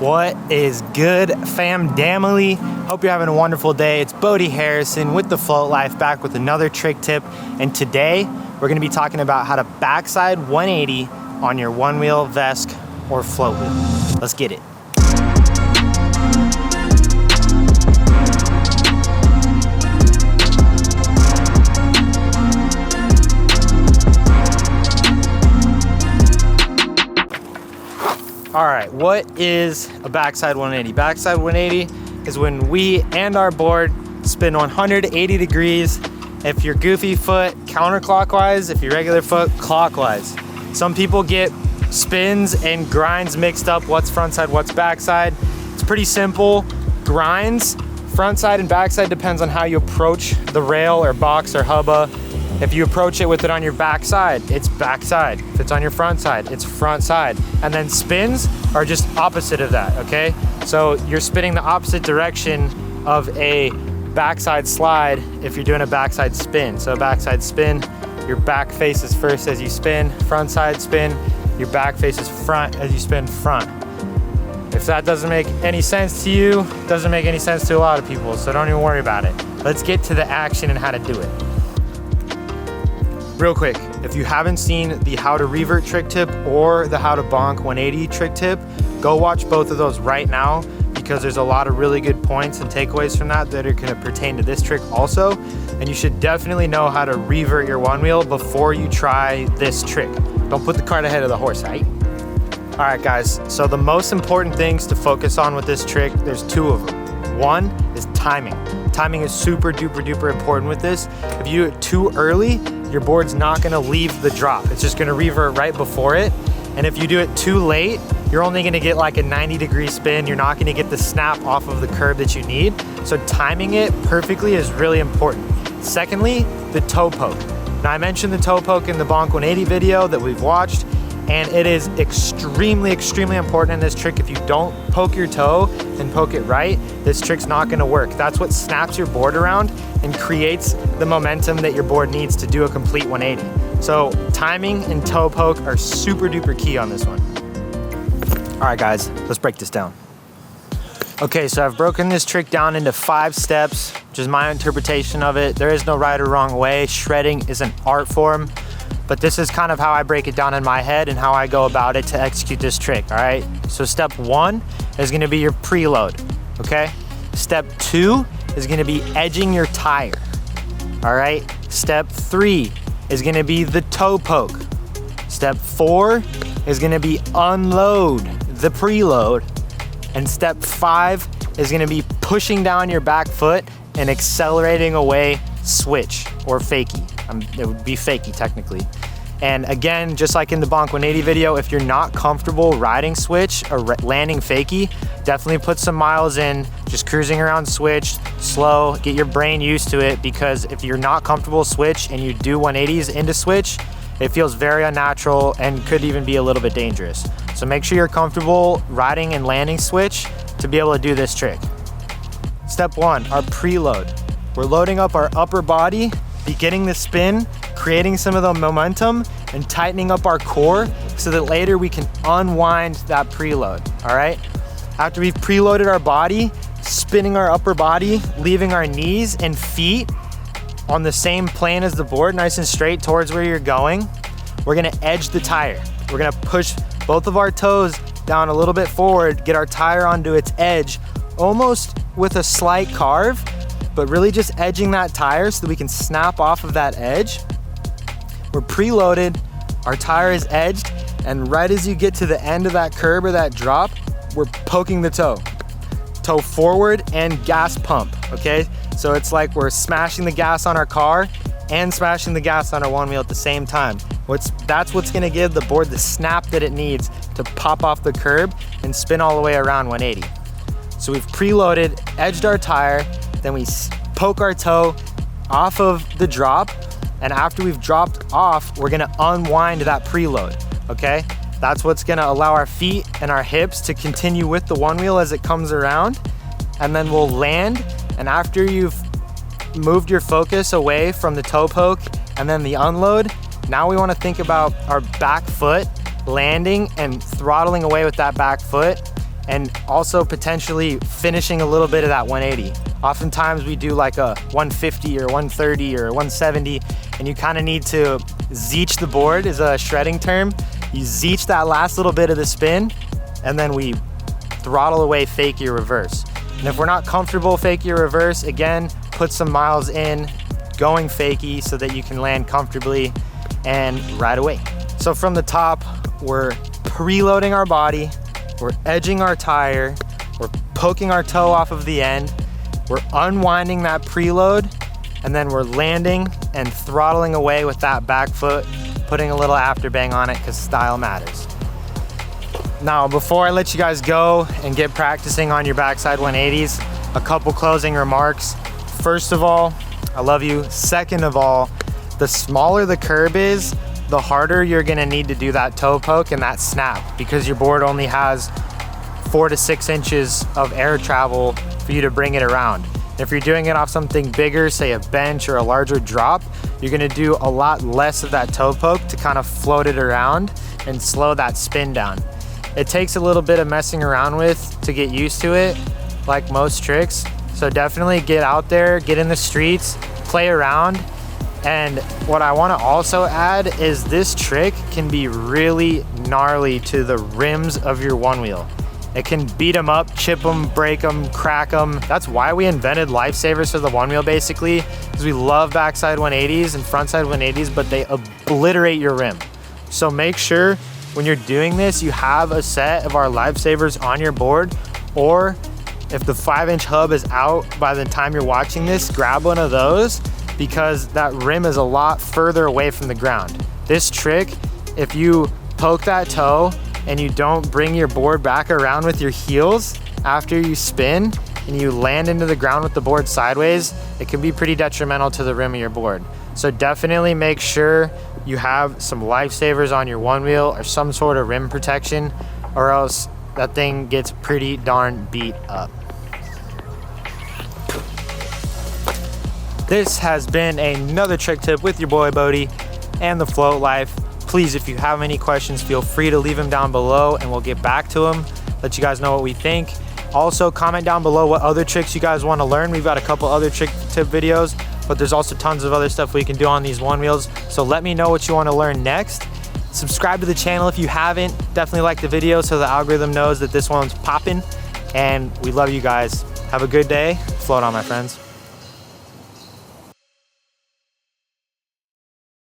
What is good, fam-damily? Hope you're having a wonderful day. It's Bodhi Harrison with TheFloatLife, back with another trick tip. And today, we're gonna be talking about how to backside 180 on your Onewheel, Vesk, or float wheel. Let's get it. All right, what is a backside 180? Backside 180 is when we and our board spin 180 degrees. If you're goofy foot, counterclockwise. If you're regular foot, clockwise. Some people get spins and grinds mixed up. What's frontside, what's backside? It's pretty simple. Grinds, frontside and backside depends on how you approach the rail or box or hubba. If you approach it with it on your backside, it's backside. If it's on your front side, it's front side. And then spins are just opposite of that, okay? So you're spinning the opposite direction of a backside slide if you're doing a backside spin. So a backside spin, your back faces first as you spin. Front side spin, your back faces front as you spin front. If that doesn't make any sense to you, it doesn't make any sense to a lot of people, so don't even worry about it. Let's get to the action and how to do it. Real quick, if you haven't seen the how to revert trick tip or the how to bonk 180 trick tip, go watch both of those right now, because there's a lot of really good points and takeaways from that are gonna pertain to this trick also. And you should definitely know how to revert your Onewheel before you try this trick. Don't put the cart ahead of the horse, right? All right, guys, so the most important things to focus on with this trick, there's two of them. One is timing. Timing is super duper important with this. If you do it too early, your board's not gonna leave the drop. It's just gonna revert right before it. And if you do it too late, you're only gonna get like a 90-degree spin. You're not gonna get the snap off of the curb that you need. So timing it perfectly is really important. Secondly, the toe poke. Now I mentioned the toe poke in the bonk 180 video that we've watched, and it is extremely important in this trick. If you don't poke your toe and poke it right, this trick's not gonna work. That's what snaps your board around and creates the momentum that your board needs to do a complete 180. So timing and toe poke are super duper key on this one. All right, guys, let's break this down. Okay, so I've broken this trick down into 5 steps, which is my interpretation of it. There is no right or wrong way. Shredding is an art form, but this is kind of how I break it down in my head and how I go about it to execute this trick, all right? So step 1 is gonna be your preload, okay? Step 2 is gonna be edging your tire, all right? Step 3 is gonna be the toe poke. Step 4 is gonna be unload the preload. And step 5 is gonna be pushing down your back foot and accelerating away switch or fakie. It would be fakie technically. And again, just like in the bonk 180 video, if you're not comfortable riding switch or landing fakie, definitely put some miles in, just cruising around switch, slow, get your brain used to it, because if you're not comfortable switch and you do 180s into switch, it feels very unnatural and could even be a little bit dangerous. So make sure you're comfortable riding and landing switch to be able to do this trick. Step 1, our preload. We're loading up our upper body, beginning the spin, creating some of the momentum, and tightening up our core so that later we can unwind that preload, all right? After we've preloaded our body, spinning our upper body, leaving our knees and feet on the same plane as the board, nice and straight towards where you're going, we're gonna edge the tire. We're gonna push both of our toes down a little bit forward, get our tire onto its edge, almost with a slight carve, but really just edging that tire so that we can snap off of that edge. We're preloaded, our tire is edged, and right as you get to the end of that curb or that drop, we're poking the toe. Toe forward and gas pump, okay? So it's like we're smashing the gas on our car and smashing the gas on our Onewheel at the same time. That's what's gonna give the board the snap that it needs to pop off the curb and spin all the way around 180. So we've preloaded, edged our tire, then we poke our toe off of the drop, and after we've dropped off, we're gonna unwind that preload, okay? That's what's gonna allow our feet and our hips to continue with the Onewheel as it comes around, and then we'll land, and after you've moved your focus away from the toe poke and then the unload, now we wanna think about our back foot landing and throttling away with that back foot and also potentially finishing a little bit of that 180. Oftentimes we do like a 150 or 130 or 170, and you kind of need to zeech the board, is a shredding term. You zeech that last little bit of the spin, and then we throttle away fake your reverse. And if we're not comfortable fake your reverse, again, put some miles in going fakie so that you can land comfortably and ride away. So from the top, we're preloading our body, we're edging our tire, we're poking our toe off of the end, we're unwinding that preload, and then we're landing and throttling away with that back foot, putting a little afterbang on it because style matters. Now, before I let you guys go and get practicing on your backside 180s, a couple closing remarks. First of all, I love you. Second of all, the smaller the curb is, the harder you're gonna need to do that toe poke and that snap, because your board only has 4 to 6 inches of air travel for you to bring it around. If you're doing it off something bigger, say a bench or a larger drop, you're gonna do a lot less of that toe poke to kind of float it around and slow that spin down. It takes a little bit of messing around with to get used to it, like most tricks. So definitely get out there, get in the streets, play around. And what I want to also add is this trick can be really gnarly to the rims of your Onewheel. It can beat them up, chip them, break them, crack them. That's why we invented lifesavers for the Onewheel basically, because we love backside 180s and frontside 180s, but they obliterate your rim. So make sure when you're doing this, you have a set of our lifesavers on your board, or if the 5-inch hub is out by the time you're watching this, grab one of those, because that rim is a lot further away from the ground. This trick, if you poke that toe and you don't bring your board back around with your heels after you spin and you land into the ground with the board sideways, it can be pretty detrimental to the rim of your board. So definitely make sure you have some lifesavers on your Onewheel or some sort of rim protection, or else that thing gets pretty darn beat up. This has been another trick tip with your boy Bodhi and the Float Life. Please, if you have any questions, feel free to leave them down below and we'll get back to them, let you guys know what we think. Also, comment down below what other tricks you guys want to learn. We've got a couple other trick tip videos, but there's also tons of other stuff we can do on these Onewheels. So let me know what you want to learn next. Subscribe to the channel if you haven't. Definitely like the video so the algorithm knows that this one's popping. And we love you guys. Have a good day. Float on, my friends.